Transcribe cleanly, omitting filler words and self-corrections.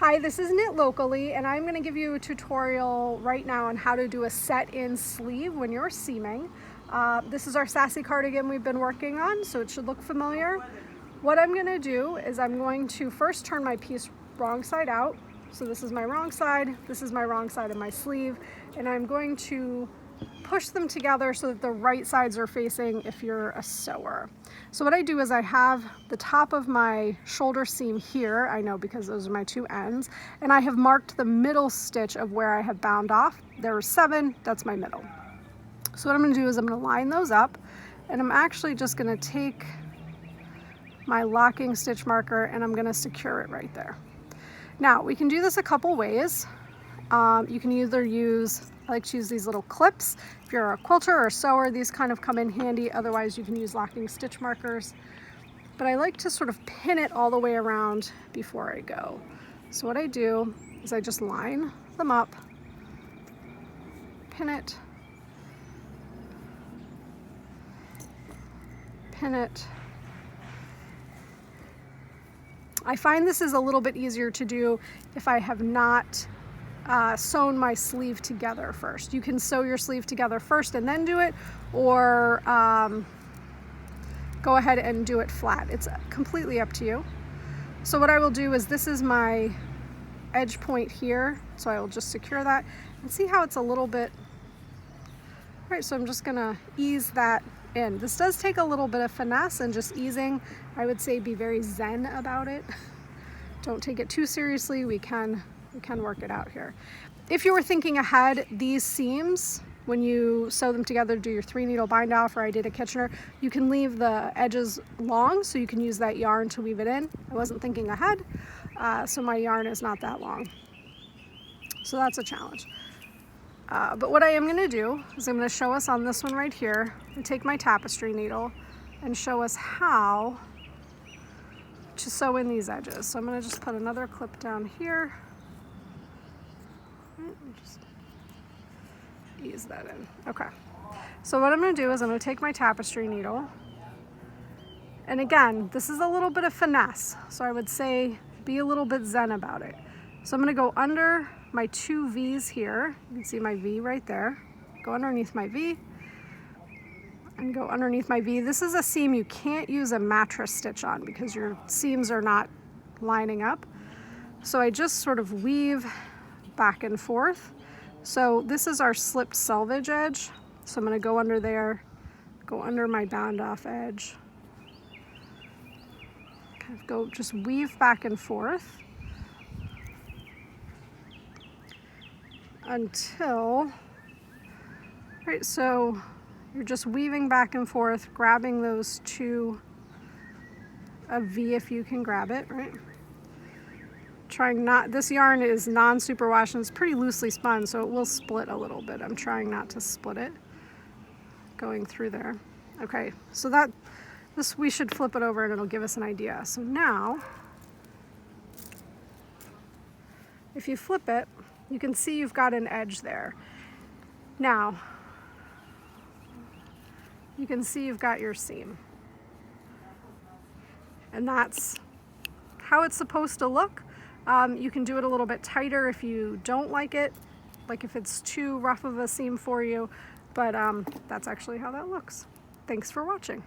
Hi, this is Knit Locally, and I'm going to give you a tutorial right now on how to do a set-in sleeve when you're seaming. This is our Sassy Cardigan we've been working on, so it should look familiar. What I'm going to do is I'm going to first turn my piece wrong side out. So this is my wrong side, this is my wrong side of my sleeve, and I'm going to push them together so that the right sides are facing if you're a sewer. So what I do is I have the top of my shoulder seam here, I know because those are my two ends, and I have marked the middle stitch of where I have bound off. There were 7, that's my middle. So what I'm going to do is I'm going to line those up, and I'm actually just going to take my locking stitch marker and I'm going to secure it right there. Now we can do this a couple ways. You can either use, I like to use these little clips. If you're a quilter or a sewer, these kind of come in handy. Otherwise you can use locking stitch markers. But I like to sort of pin it all the way around before I go. So what I do is I just line them up, pin it, pin it. I find this is a little bit easier to do if I have not sewn my sleeve together first. You can sew your sleeve together first and then do it, or go ahead and do it flat. It's completely up to you. So what I will do is, this is my edge point here, so I will just secure that and see how it's a little bit, right, so I'm just gonna ease that in. This does take a little bit of finesse and just easing. I would say be very zen about it. Don't take it too seriously. We can work it out here. If you were thinking ahead, these seams, when you sew them together, do your 3-needle bind off, or I did a Kitchener, you can leave the edges long so you can use that yarn to weave it in. I wasn't thinking ahead, so my yarn is not that long. So that's a challenge. But what I am going to do is I'm going to show us on this one right here, and take my tapestry needle and show us how to sew in these edges. So I'm going to just put another clip down here. Just ease that in. Okay. So what I'm going to do is I'm going to take my tapestry needle, and again, this is a little bit of finesse, so I would say be a little bit zen about it. So I'm going to go under my 2 V's here. You can see my V right there. Go underneath my V and go underneath my V. This is a seam you can't use a mattress stitch on because your seams are not lining up. So I just sort of weave back and forth. So this is our slipped selvage edge. So I'm going to go under there, go under my bound off edge, kind of go just weave back and forth until, right, so you're just weaving back and forth, grabbing those 2, a V if you can grab it, right? Trying not, this yarn is non-superwash and it's pretty loosely spun, so it will split a little bit. I'm trying not to split it going through there. Okay, so this, we should flip it over and it'll give us an idea. So now, if you flip it, you can see you've got an edge there. Now, you can see you've got your seam. And that's how it's supposed to look. You can do it a little bit tighter if you don't like it, like if it's too rough of a seam for you, but that's actually how that looks. Thanks for watching.